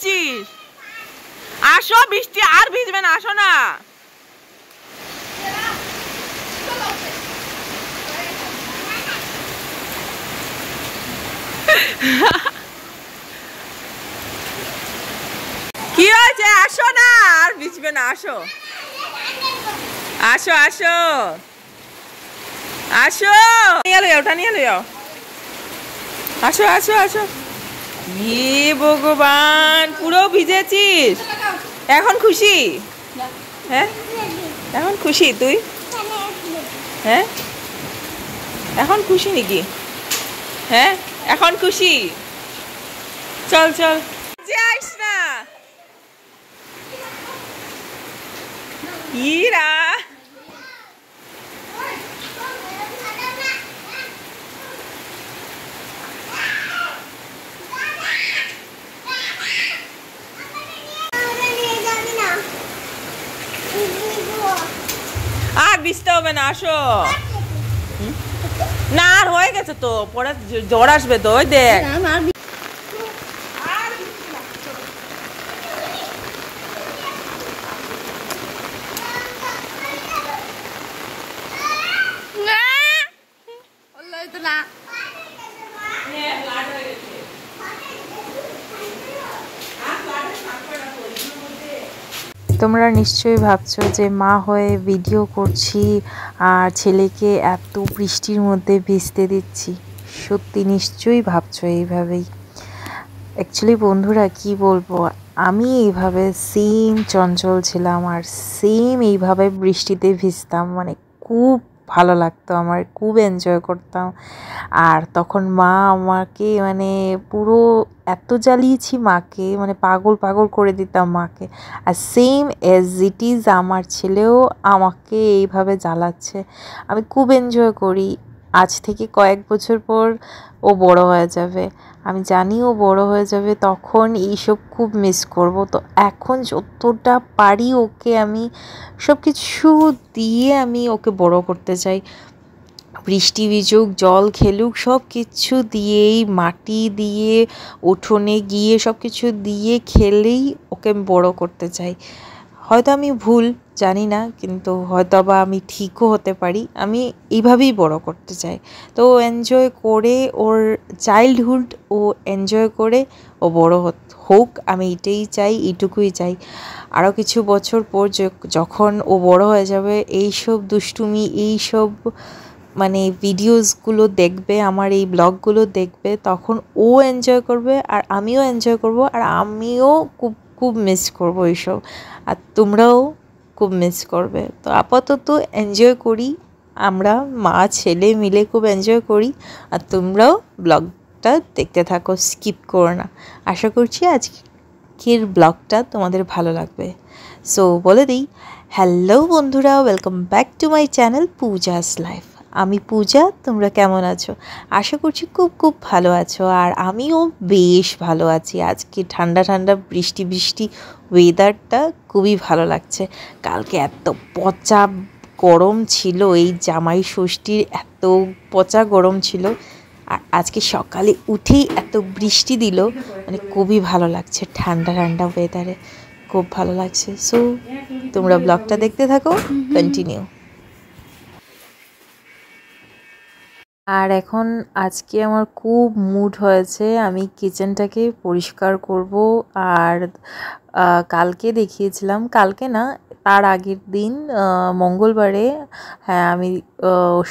করছিস? আসো, বৃষ্টি আর ভিজবে না, আসো না। কি হয়েছে? আসো না, আর ভিজবে না, আসো আসো আসো আসো, নিয়ে লো, ওটা নিয়ে লো। আসো আসো আসো। হে ভগবান, পুরো ভিজেছিস। এখন খুশি? হ্যাঁ, এখন খুশি তুই? হ্যাঁ, এখন খুশি নাকি? হ্যাঁ, এখন খুশি। চল চল, যাইস না। ইরা, আর ভিজতে হবে না, আসো। না, আর হয়ে গেছে তো, পরে জ্বর আসবে তো, ওই দেখ। তোমরা নিশ্চয়ই ভাবছো যে মা হয়ে ভিডিও করছি আর ছেলেকে এত বৃষ্টির মধ্যে ভিজতে দিচ্ছি। সত্যি নিশ্চয়ই ভাবছো এইভাবেই। অ্যাকচুয়ালি বন্ধুরা কি বলবো, আমি এইভাবে সেম চঞ্চল ছিলাম আর সেম এইভাবে বৃষ্টিতে ভিজতাম, মানে খুব ভালো লাগতো আমার, খুব এনজয় করতাম। আর তখন মা আমাকে মানে পুরো এত জ্বালিয়েছি মাকে, মানে পাগল পাগল করে দিতাম মাকে। আর সেম অ্যাজ ইট ইজ আমার ছেলেও আমাকে এইভাবে জ্বালাচ্ছে। আমি খুব এনজয় করি। আজ থেকে কয়েক বছর পর ও বড় হয়ে যাবে, আমি জানি ও বড় হয়ে যাবে, তখন এইসব খুব মিস করব। তো এখন যতটা পারি ওকে আমি সব কিছু দিয়ে আমি ওকে বড় করতে চাই। বৃষ্টি ভিজুক, জল খেলুক, সব কিছু দিয়েই, মাটি দিয়ে, উঠোনে গিয়ে সব কিছু দিয়ে খেলেই ওকে বড় করতে চাই। হয়তো আমি ভুল জানি না, কিন্তু হয়তো বা আমি ঠিকও হতে পারি। আমি এইভাবেই বড় করতে চাই। তো এনজয় করে ওর চাইল্ডহুড ও এনজয় করে ও বড় হোক, আমি এটাই চাই, এইটুকুই চাই। আরও কিছু বছর পর যখন ও বড় হয়ে যাবে, এইসব দুষ্টুমি, এইসব মানে ভিডিওসগুলো দেখবে, আমার এই ব্লগগুলো দেখবে, তখন ও এনজয় করবে আর আমিও এনজয় করব। আর আমিও খুব খুব মিস করবো এইসব, আর তোমরাও খুব মিস করবে। তো আপাতত এনজয় করি, আমরা মা ছেলে মিলে খুব এনজয় করি। আর তোমরাও ব্লগটা দেখতে থাকো, স্কিপ করো না। আশা করছি আজকের ব্লগটা তোমাদের ভালো লাগবে। সো বলে দিই, হ্যালো বন্ধুরা, welcome back to my channel Puja's life. আমি পূজা, তোমরা কেমন আছো? আশা করছি খুব খুব ভালো আছো, আর আমিও বেশ ভালো আছি। আজকে ঠান্ডা ঠান্ডা বৃষ্টি বৃষ্টি ওয়েদারটা খুবই ভালো লাগছে। কালকে এত পচা গরম ছিল, এই জামাই ষষ্ঠীর এত পচা গরম ছিল, আর আজকে সকালে উঠেই এত বৃষ্টি দিল, মানে খুবই ভালো লাগছে। ঠান্ডা ঠান্ডা ওয়েদারে খুব ভালো লাগছে। সো তোমরা ব্লগটা দেখতে থাকো, কন্টিনিউ। আর এখন আজকে আমার খুব মুড হয়েছে, আমি কিচেনটাকে পরিষ্কার করব। আর কালকে দেখিয়েছিলাম, কালকে না তার আগের দিন মঙ্গলবারে, হ্যাঁ আমি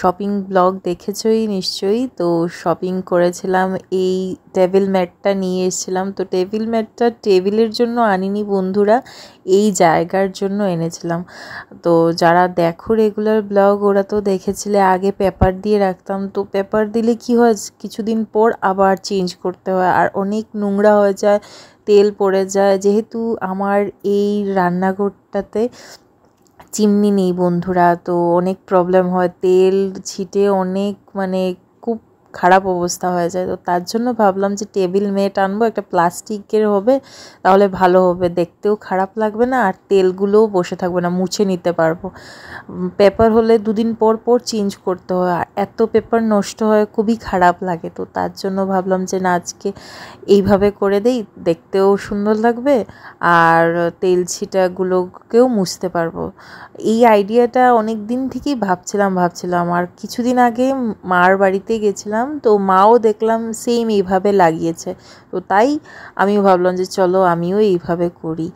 শপিং ব্লগ দেখেছই নিশ্চয়ই। তো শপিং করেছিলাম, এই টেবিল ম্যাটটা নিয়ে এসেছিলাম। তো টেবিল ম্যাটটা টেবিলের জন্য আনিনি বন্ধুরা, এই জায়গার জন্য এনেছিলাম। তো যারা দেখো রেগুলার ব্লগ, ওরা তো দেখেছিলে আগে পেপার দিয়ে রাখতাম। তো পেপার দিলে কি হয়, কিছুদিন পর আবার চেঞ্জ করতে হয়, আর অনেক নোংরা হয়ে যায়, তেল পড়ে যায়। যেহেতু আমার এই রান্নাঘরটাতে চিমনি নেই বন্ধুরা, তো অনেক প্রবলেম হয়, তেল ছিটে অনেক, মানে খুব খারাপ অবস্থা হয়ে যায়। তো তার জন্য ভাবলাম যে টেবিল ম্যাট আনবো, একটা প্লাস্টিকের হবে, তাহলে ভালো হবে, দেখতেও খারাপ লাগবে না আর তেলগুলোও বসে থাকবে না, মুছে নিতে পারবো। পেপার হলে 2 দিন পর পর চেঞ্জ করতে হয়, আর এত পেপার নষ্ট হয়, খুবই খারাপ লাগে। তো তার জন্য ভাবলাম যে না, আজকে এইভাবে করে দেই, দেখতেও সুন্দর লাগবে আর তেল ছিটাগুলোকেও মুছতে পারবো। এই আইডিয়াটা অনেক দিন থেকেই ভাবছিলাম আর কিছুদিন আগে মার বাড়িতে গেছিলাম, তো মাও দেখলাম সেম এইভাবে লাগিয়েছে। তো তাই আমিও ভাবলাম যে চলো আমিও এইভাবে করি।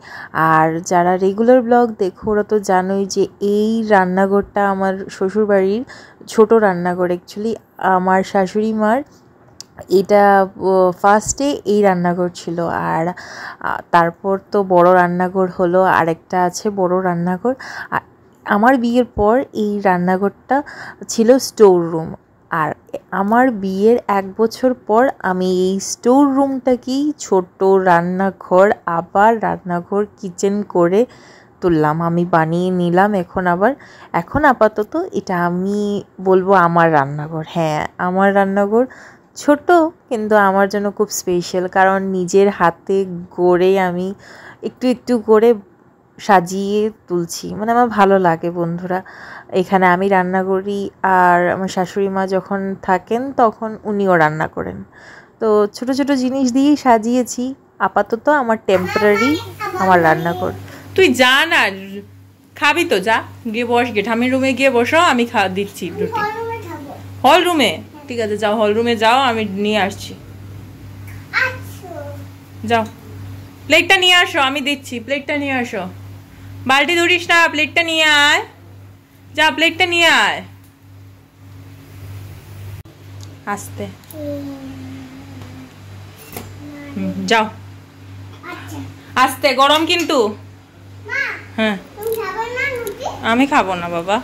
আর যারা রেগুলার ব্লগ দেখো ওরা তো জানোই যে এই রান্নাঘরটা আমার শ্বশুরবাড়ির ছোট রান্নাঘর। অ্যাকচুয়ালি আমার শাশুড়ি মার এটা ফার্স্টে এই রান্নাঘর ছিল, আর তারপর তো বড় রান্নাঘর হলো, আরেকটা আছে বড় রান্নাঘর। আর আমার বিয়ের পর এই রান্নাঘরটা ছিল স্টোর রুম, আর আমার বিয়ের 1 বছর পর আমি এই স্টোর রুমটাকেই ছোট রান্নাঘর, আবার রান্নাঘর কিচেন করে তুললাম, আমি বানিয়ে নিলাম। এখন আপাতত এটা আমি বলবো আমার রান্নাঘর। হ্যাঁ, আমার রান্নাঘর ছোট, কিন্তু আমার জন্য খুব স্পেশাল, কারণ নিজের হাতে গড়ে আমি একটু একটু করে সাজিয়ে তুলছি, মানে আমার ভালো লাগে বন্ধুরা। এখানে আমি রান্না করি, আর আমার শাশুড়ি মা যখন থাকেন তখন উনিও রান্না করেন। তো ছোট ছোট জিনিস দিয়েই সাজিয়েছি। আপাতত আমার টেম্পোরারি আমার রান্নাঘর। তুই যা না, খাবি তো যা, গিয়ে বস, গে ঠামির রুমে গিয়ে বসো, আমি দিচ্ছি রুটি। হল রুমে? ঠিক আছে, যাও হল রুমে যাও, আমি নিয়ে আসছি। যাও, প্লেটটা নিয়ে আসো, আমি দিচ্ছি, প্লেটটা নিয়ে আসো। বালতি ধরিস না, প্লেটটা নিয়ে আয়, যা প্লেটটা নিয়ে আয়, আস্তে। যাও আস্তে, গরম কিন্তু। হ্যাঁ, আমি খাবো না বাবা।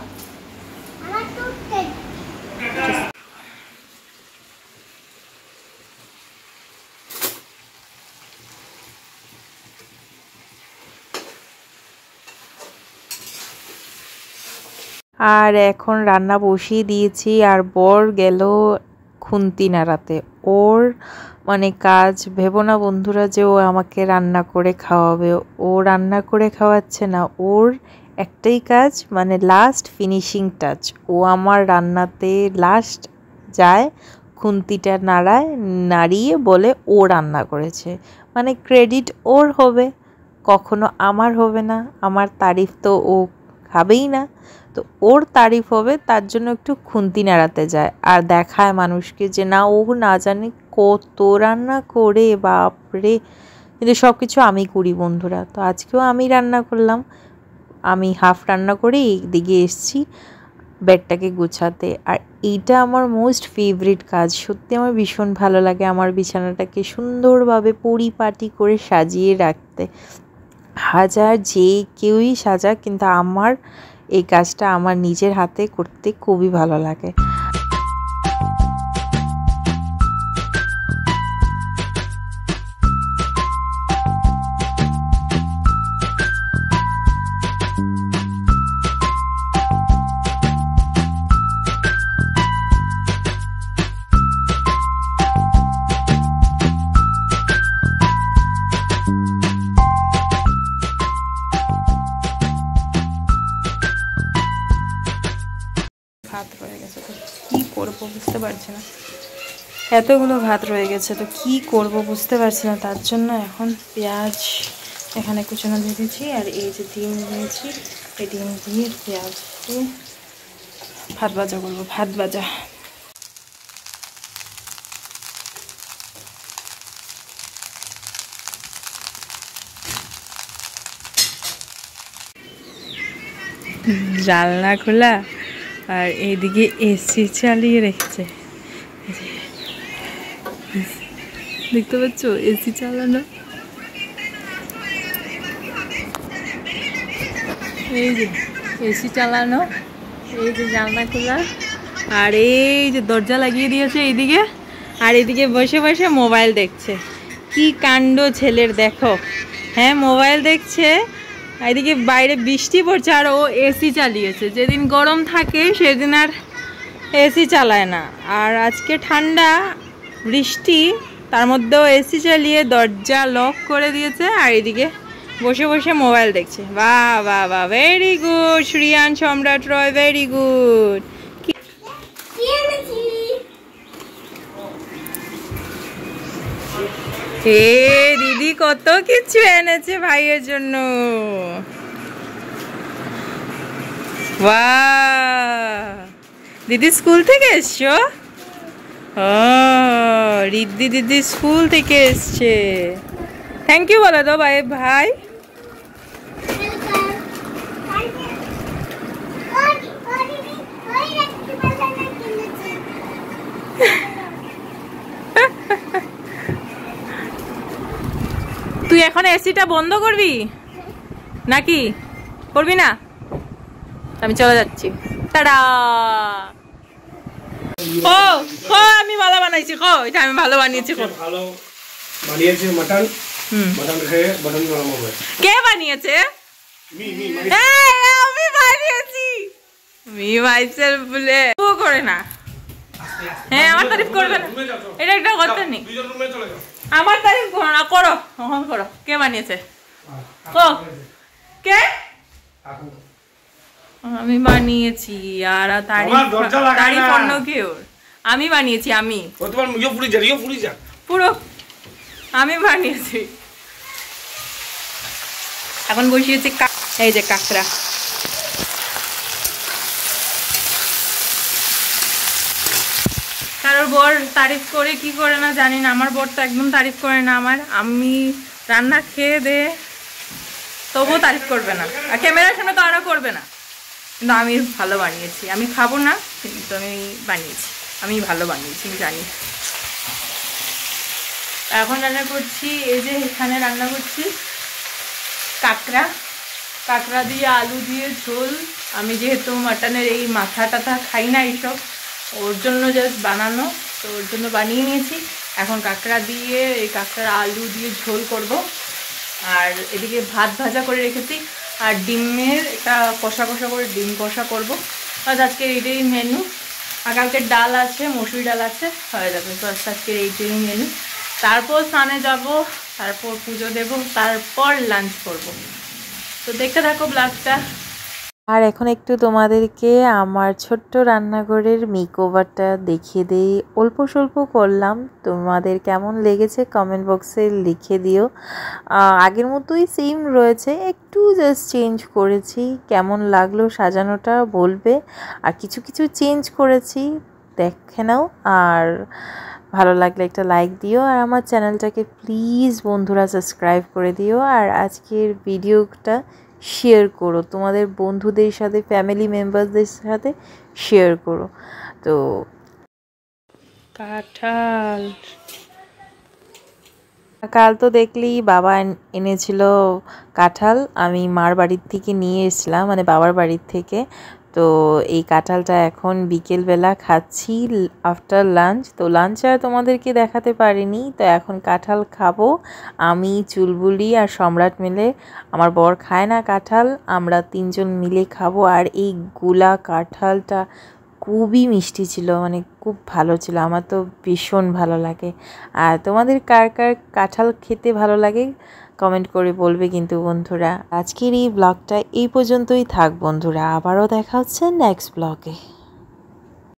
আর এখন রান্না বসিয়ে দিয়েছি, আর বর গেল খুন্তি নাড়াতে। ওর মানে কাজ ভেবো না বন্ধুরা যে ও আমাকে রান্না করে খাওয়াবে, ও রান্না করে খাওয়াচ্ছে না, ওর একটাই কাজ, মানে লাস্ট ফিনিশিং টাচ। ও আমার রান্নাতে লাস্ট যায়, খুন্তিটা নাড়িয়ে বলে ও রান্না করেছে, মানে ক্রেডিট ওর হবে, কখনো আমার হবে না। আমার তারিফ তো ও খাবেই না, তো ওর তারিফ হবে, তার জন্য একটু খুন্তি নাড়াতে যায় আর দেখায় মানুষকে যে না, ও না জানে কত রান্না করে, বাপরে। কিন্তু সব কিছু আমি করি বন্ধুরা। তো আজকেও আমি রান্না করলাম, আমি হাফ রান্না করে এইদিকে এসছি বেডটাকে গুছাতে। আর এইটা আমার মোস্ট ফেভারিট কাজ, সত্যি আমার ভীষণ ভালো লাগে আমার বিছানাটাকে সুন্দরভাবে পরিপাটি করে সাজিয়ে রাখতে। হাজার যে কেউই সাজাক, কিন্তু আমার এই কাজটা আমার নিজের হাতে করতে খুবই ভালো লাগে। ভাত রয়ে গেছে, তো কী করবো বুঝতে পারছি না, এতগুলো ভাত রয়ে গেছে, তো কি করব বুঝতে পারছি না। তার জন্য এখন পেঁয়াজ এখানে কুচানো দিয়ে দিয়েছি, আর এই যে ডিম নিয়েছি, এই ডিম দিয়ে পেঁয়াজ দিয়ে ভাত ভাজা করবো, ভাত ভাজা। জানলা খোলা, আর এইদিকে এসি চালিয়ে রেখেছে, দেখতে পাচ্ছ এসি চালানো। এই যে এসি চালানো, এই যে জানলা খোলা, আর এই যে দরজা লাগিয়ে দিয়েছে এইদিকে, আর এদিকে বসে বসে মোবাইল দেখছে। কি কাণ্ড ছেলের দেখো, হ্যাঁ মোবাইল দেখছে, এদিকে বাইরে বৃষ্টি পড়ছে আর ও এসি চালিয়েছে। যেদিন গরম থাকে সেদিন আর এসি চালায় না। আর আজকে ঠান্ডা, বৃষ্টি, তার মধ্যেও এসি চালিয়ে দরজা লক করে দিয়েছে আর এদিকে বসে বসে মোবাইল দেখছে। বাহ বাহ বাহ, ভেরি গুড শ্রিয়ান সম্রাট রয়, ভেরি গুড। হে দিদি কত কিছু এনেছে ভাইয়ের জন্য। বাহ, দিদি স্কুল থেকে এসছো? ও, রিদ্ধি দিদি স্কুল থেকে এসছে। থ্যাংক ইউ বলে দাও ভাই। ভাই তুই এখন এসিটা বন্ধ করবি নাকি করবি না? আমি চলে যাচ্ছি, টাটা। ও ও আমি ভালো বানাইছি, কো এটা আমি ভালো বানিয়েছি। ভালো বানিয়েছে মটন। মটন খেয়ে মটন গরম হবে। কে বানিয়েছে? আমি বানিয়েছি। মি মাইসেলফ বলে ও করে না। হ্যাঁ আমার তারিফ করবে না, এটা একটা কথা নেই। আমার তারিফ করো না, করো এখন করো। কে বানিয়েছে? ও কে? আমি বানিয়েছি। আর তারিফ অন্য কেউ। আমি বানিয়েছি, আমি পুরো আমি বানিয়েছি। এখন বসিয়েছি এই যে কাঁকড়া। কারোর বর তারিফ করে কি করে না জানি না, আমার বর তো একদম তারিফ করে না আমার। আমি রান্না খেয়ে দে তবুও তারিফ করবে না, আর ক্যামেরার সামনে তো আরও করবে না। কিন্তু আমি ভালো বানিয়েছি, আমি খাবো না কিন্তু আমি বানিয়েছি, আমি ভালো বানিয়েছি, আমি জানি। এখন রান্না করছি, এই যে এখানে রান্না করছি কাঁকড়া। কাঁকড়া দিয়ে আলু দিয়ে ঝোল। আমি যেহেতু মাটনের এই মাথা টাথা খাই না এইসব, ওর জন্য জাস্ট বানানো, তো ওর জন্য বানিয়ে নিয়েছি। এখন কাঁকড়া দিয়ে এই কাঁকড়া আলু দিয়ে ঝোল করব। আর এদিকে ভাত ভাজা করে রেখেছি, আর ডিমের একটা কষা কষা করে ডিম কষা করবো। আজ আজকে এইটাই মেনু। আর কালকে ডাল আছে, মসুরি ডাল আছে, হয়ে যাবে। তো আজকের এইটাই মেনু। তারপর স্নানে যাব, তারপর পুজো দেব, তারপর লাঞ্চ করব। তো দেখতে থাকো ব্লগটা। আর এখন একটু তোমাদেরকে আমার ছোট্ট রান্নাঘরের মেকওভারটা দেখিয়ে দিই। অল্প স্বল্প করলাম, তোমাদের কেমন লেগেছে কমেন্ট বক্সে লিখে দিও। আগের মতোই সেম রয়েছে, একটু জাস্ট চেঞ্জ করেছি। কেমন লাগলো সাজানোটা বলবে। আর কিছু কিছু চেঞ্জ করেছি, দেখে নাও। আর ভালো লাগলে একটা লাইক দিও, আর আমার চ্যানেলটাকে প্লিজ বন্ধুরা সাবস্ক্রাইব করে দিও। আর আজকের ভিডিওটা শেয়ার করো তোমাদের বন্ধুদের সাথে, ফ্যামিলি মেম্বারদের সাথে শেয়ার করো। তো কাঁঠাল কাল তো দেখলি বাবা এনেছিল কাঁঠাল, আমি মার বাড়ির থেকে নিয়ে এসেছিলাম, মানে বাবার বাড়ির থেকে। তো এই কাঁঠালটা এখন বিকেলবেলা খাচ্ছি আফটার লাঞ্চ। তো লাঞ্চ আর তোমাদেরকে দেখাতে পারিনি, তো এখন কাঁঠাল খাবো আমি, চুলবুলি আর সম্রাট মিলে। আমার বর খায় না কাঁঠাল, আমরা তিনজন মিলে খাবো। আর এই গুলা কাঁঠালটা খুবই মিষ্টি ছিল, মানে খুব ভালো ছিল, আমার তো ভীষণ ভালো লাগে। আর তোমাদের কার কার কাঁঠাল খেতে ভালো লাগে কমেন্ট করে বলবে কিন্তু বন্ধুরা। আজকের এই ব্লগটা এই পর্যন্তই থাক বন্ধুরা, আবারও দেখা হচ্ছে নেক্সট ব্লগে।